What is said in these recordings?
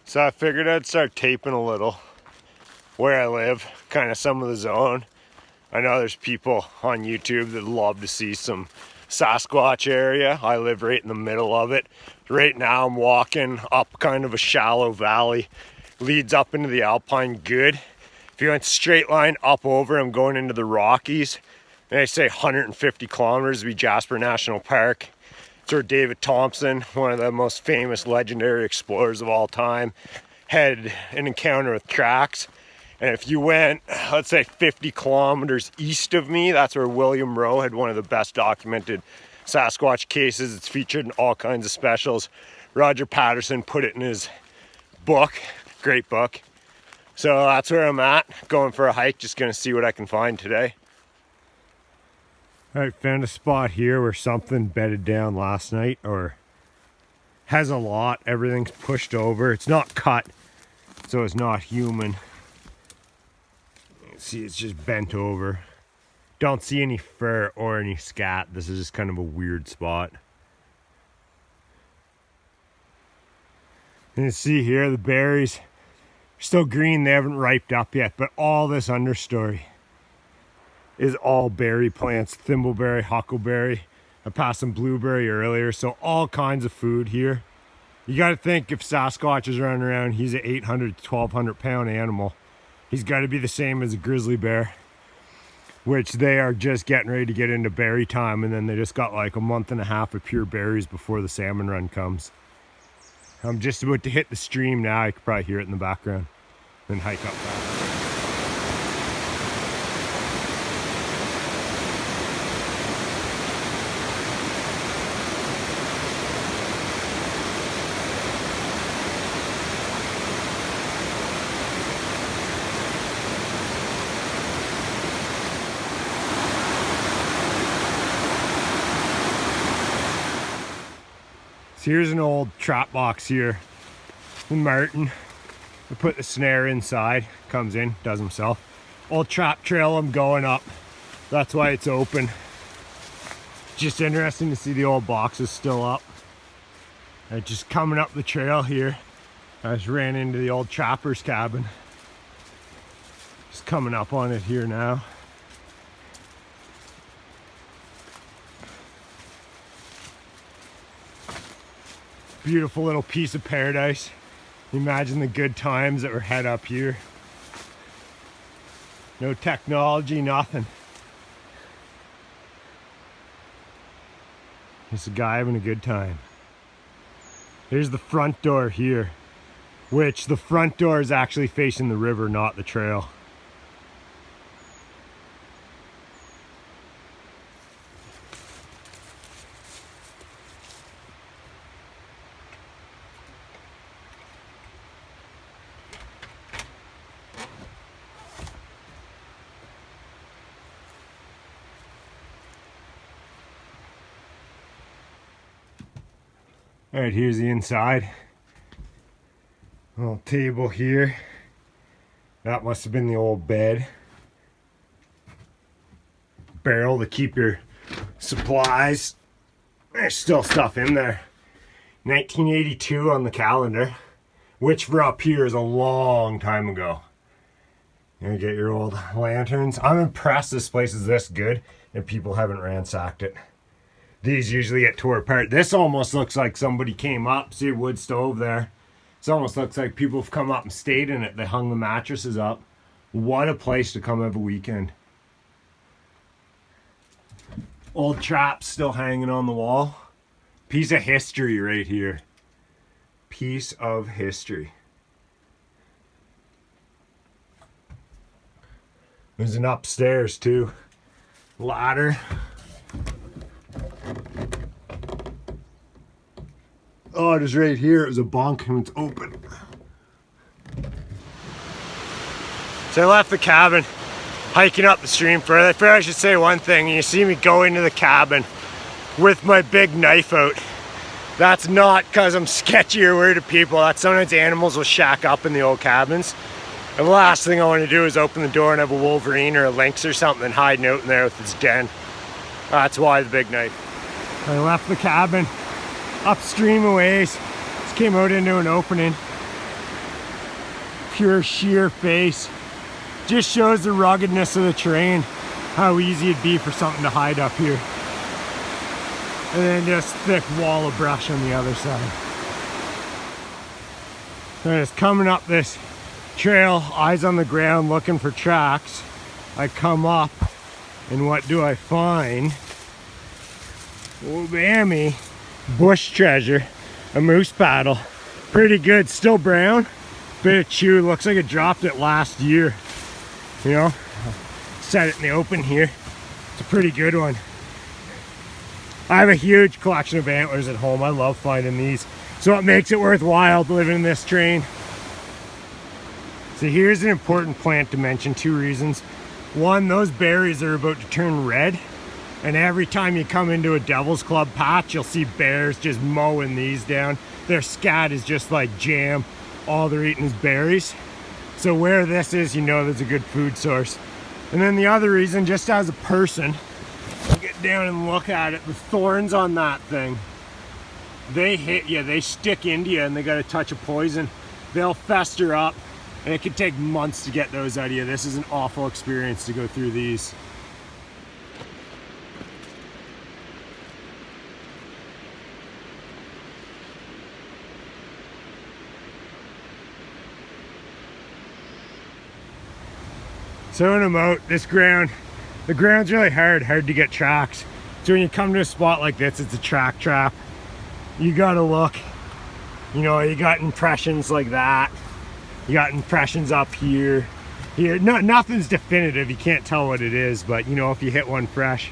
So I figured I'd start taping a little where I live, kind of some of the zone. I know there's people on YouTube that love to see some Sasquatch area. I live right in the middle of it. Right now I'm walking up kind of a shallow valley, leads up into the alpine good. If you went straight line up over, I'm going into the Rockies. And I say 150 kilometers to be Jasper National Park. It's where David Thompson, one of the most famous legendary explorers of all time, had an encounter with tracks. And if you went, let's say 50 kilometers east of me, that's where William Rowe had one of the best documented Sasquatch cases. It's featured in all kinds of specials. Roger Patterson put it in his book, great book. So that's where I'm at, going for a hike, just gonna see what I can find today. All right, found a spot here where something bedded down last night, or has a lot. Everything's pushed over. It's not cut, so it's not human. See, it's just bent over. Don't see any fur or any scat. This is just kind of a weird spot. And you see here, the berries are still green. They haven't ripened up yet, but all this understory is all berry plants. Thimbleberry, huckleberry. I passed some blueberry earlier, so all kinds of food here. You got to think, if Sasquatch is running around, he's an 800 to 1200 pound animal. He's got to be the same as a grizzly bear, which they are just getting ready to get into berry time, and then they just got like a month and a half of pure berries before the salmon run comes. I'm just about to hit the stream now. You can probably hear it in the background. Then hike up back. So here's an old trap box here from Martin. I put the snare inside, comes in, does himself. Old trap trail I'm going up. That's why it's open. Just interesting to see the old boxes still up. Just coming up the trail here, I just ran into the old trapper's cabin. Just coming up on it here now. Beautiful little piece of paradise. Imagine the good times that were had up here. No technology, nothing. Just a guy having a good time. Here's the front door here, which the front door is actually facing the river, not the trail. All right, here's the inside. Little table here. That must have been the old bed. Barrel to keep your supplies. There's still stuff in there. 1982 on the calendar, which for up here is a long time ago. You get your old lanterns. I'm impressed this place is this good and people haven't ransacked it. These usually get tore apart. This almost looks like somebody came up. See a wood stove there. This almost looks like people have come up and stayed in it. They hung the mattresses up. What a place to come have a weekend. Old traps still hanging on the wall. Piece of history right here. Piece of history. There's an upstairs too. Ladder. Oh, it is right here. It was a bunk and it's open. So I left the cabin, hiking up the stream further. I figured I should say one thing. You see me go into the cabin with my big knife out. That's not because I'm sketchy or worried of people. That's sometimes animals will shack up in the old cabins. And the last thing I want to do is open the door and have a wolverine or a lynx or something hiding out in there with its den. That's why the big knife. I left the cabin upstream a ways. Just came out into an opening. pure sheer face. Just shows the ruggedness of the terrain, how easy it'd be for something to hide up here. And then just thick wall of brush on the other side. So just coming up this trail, eyes on the ground, looking for tracks. I come up, and what do I find? Oh, bammy, bush treasure, a moose paddle. Pretty good, still brown, bit of chew, looks like it dropped it last year. You know, set it in the open here. It's a pretty good one. I have a huge collection of antlers at home. I love finding these. So it makes it worthwhile living in this terrain. So here's an important plant to mention, 2 reasons. One, those berries are about to turn red. And every time you come into a Devil's Club patch, you'll see bears just mowing these down. Their scat is just like jam. All they're eating is berries. So where this is, you know there's a good food source. And then the other reason, just as a person, get down and look at it, the thorns on that thing, they hit you, they stick into you, and they got a touch of poison. They'll fester up, and it could take months to get those out of you. This is an awful experience to go through these. So when I'm out, the ground's really hard to get tracks. So when you come to a spot like this, it's a track trap. You gotta look, you know, you got impressions like that. You got impressions up here. Nothing's definitive, you can't tell what it is, but you know, if you hit one fresh,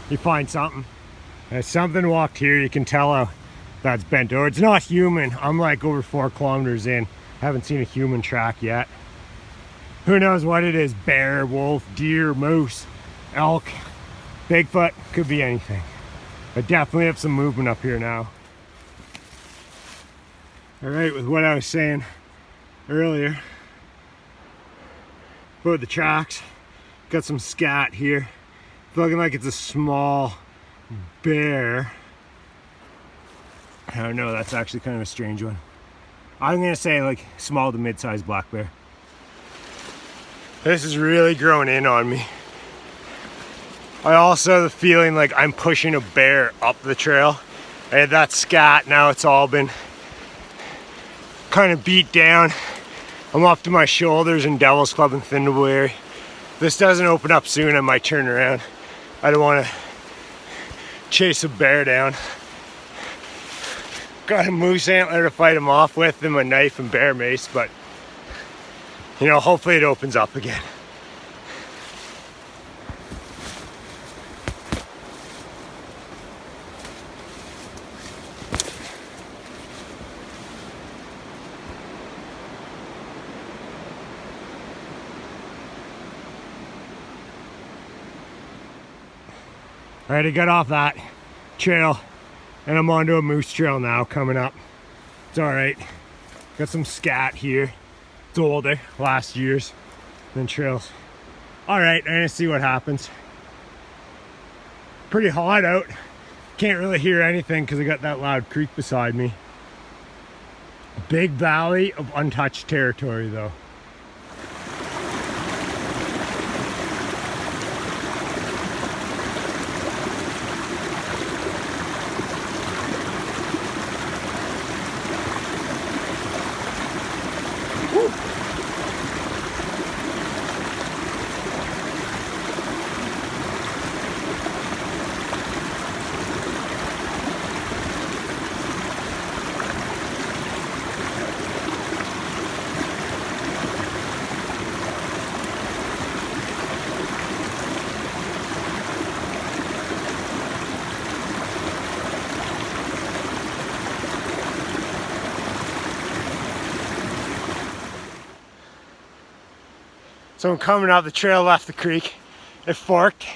you find something. If something walked here, you can tell how that's bent over. It's not human. I'm like over 4 kilometers in. Haven't seen a human track yet. Who knows what it is? Bear, wolf, deer, moose, elk, Bigfoot, could be anything. I definitely have some movement up here now. All right, with what I was saying earlier about the tracks, got some scat here. It's looking like it's a small bear. I don't know, that's actually kind of a strange one. I'm gonna say like small to mid-sized black bear. This is really growing in on me. I also have the feeling like I'm pushing a bear up the trail. I had that scat, now it's all been kind of beat down. I'm up to my shoulders in Devil's Club and Thimble area. If this doesn't open up soon, I might turn around. I don't want to chase a bear down. Got a moose antler to fight him off with and my knife and bear mace, but you know, hopefully it opens up again. All right, I got off that trail and I'm onto a moose trail now coming up. It's all right. Got some scat here. It's older, last year's, then trails. All right, I'm gonna see what happens. Pretty hot out. Can't really hear anything because I got that loud creek beside me. Big valley of untouched territory though. So I'm coming up the trail, left the creek. It forked.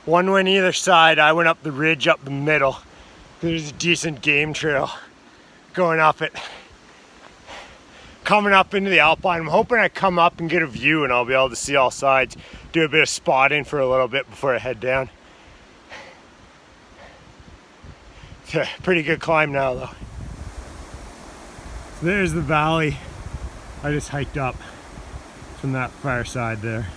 One went either side. I went up the ridge, up the middle. There's a decent game trail going up it. Coming up into the alpine. I'm hoping I come up and get a view and I'll be able to see all sides. Do a bit of spotting for a little bit before I head down. It's a pretty good climb now though. So there's the valley I just hiked up from that far side there.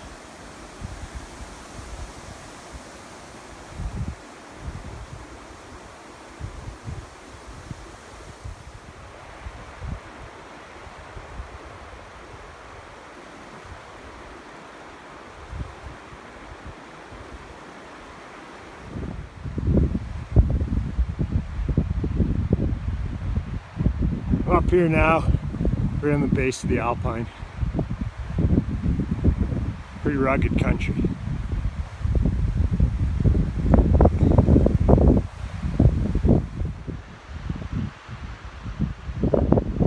Up here now, we're in the base of the alpine. Pretty rugged country.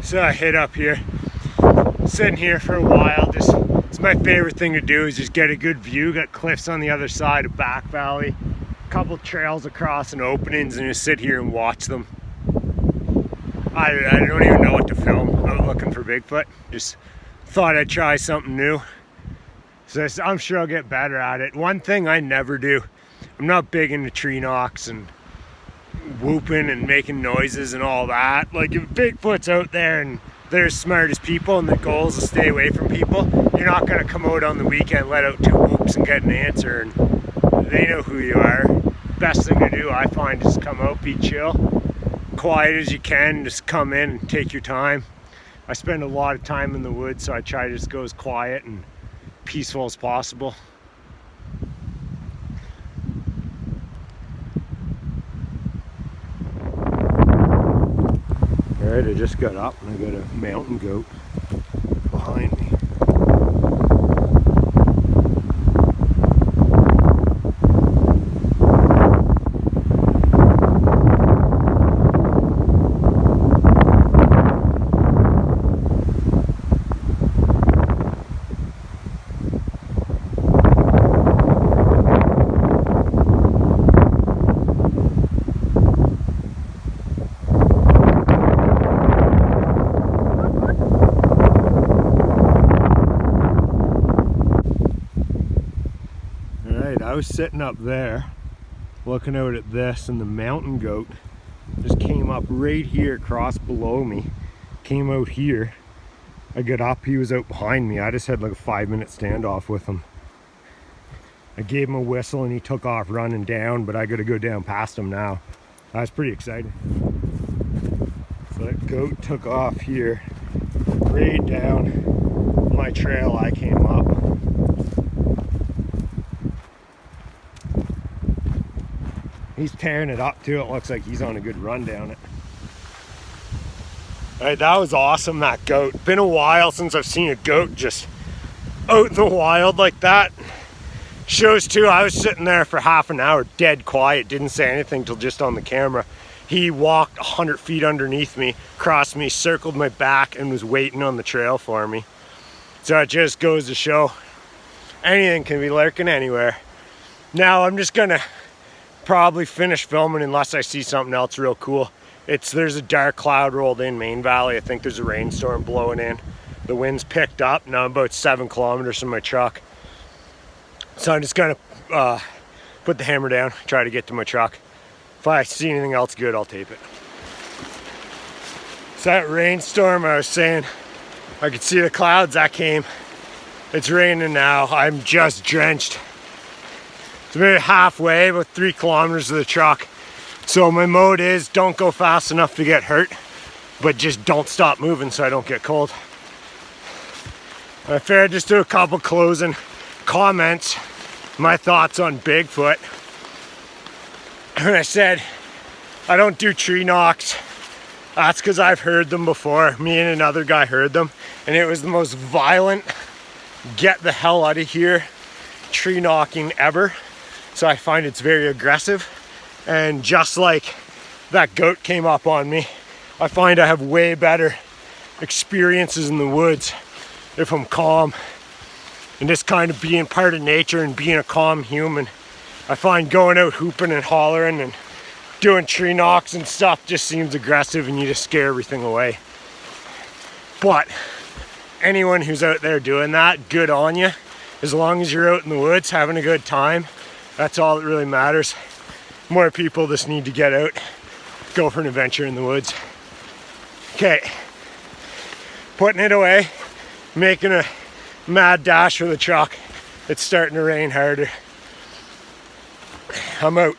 So I hit up here, sitting here for a while. It's my favorite thing to do is just get a good view. Got cliffs on the other side, a back valley, a couple trails across and openings, and just sit here and watch them. I don't even know what to film. Out looking for Bigfoot. Just thought I'd try something new. So I'm sure I'll get better at it. One thing I never do, I'm not big into tree knocks and whooping and making noises and all that. Like if Bigfoot's out there and they're as smart as people and the goal is to stay away from people, you're not going to come out on the weekend, let out 2 whoops and get an answer, and they know who you are. Best thing to do, I find, is come out, be chill, quiet as you can, just come in and take your time. I spend a lot of time in the woods, so I try to just go as quiet and peaceful as possible. Alright, I just got up and I got a mountain goat behind me. I was sitting up there looking out at this, and the mountain goat just came up right here across below me, came out here. I got up, he was out behind me. I just had like a 5-minute standoff with him. I gave him a whistle and he took off running down, but I gotta go down past him now. I was pretty excited. So that goat took off here, right down my trail I came up. He's tearing it up too. It looks like he's on a good run down it. Alright, that was awesome, that goat. Been a while since I've seen a goat just out in the wild like that. Shows too, I was sitting there for half an hour, dead quiet, didn't say anything till just on the camera. He walked 100 feet underneath me, crossed me, circled my back, and was waiting on the trail for me. So it just goes to show, anything can be lurking anywhere. Now I'm just gonna probably finish filming unless I see something else real cool. There's a dark cloud rolled in Main Valley. I think there's a rainstorm blowing in. The wind's picked up. Now I'm about 7 kilometers from my truck. So I'm just gonna put the hammer down, try to get to my truck. If I see anything else good, I'll tape it. So that rainstorm I was saying, I could see the clouds that came. It's raining now. I'm just drenched. It's about halfway, about 3 kilometers of the truck. So my mode is don't go fast enough to get hurt, but just don't stop moving so I don't get cold. I figured I'd just do a couple closing comments, my thoughts on Bigfoot. And I said, I don't do tree knocks. That's because I've heard them before. Me and another guy heard them, and it was the most violent, get the hell out of here tree knocking ever. So I find it's very aggressive. And just like that goat came up on me, I find I have way better experiences in the woods if I'm calm and just kind of being part of nature and being a calm human. I find going out hooping and hollering and doing tree knocks and stuff just seems aggressive and you just scare everything away. But anyone who's out there doing that, good on you. As long as you're out in the woods having a good time, that's all that really matters. More people just need to get out, go for an adventure in the woods. Okay, putting it away. making a mad dash for the truck. It's starting to rain harder. I'm out.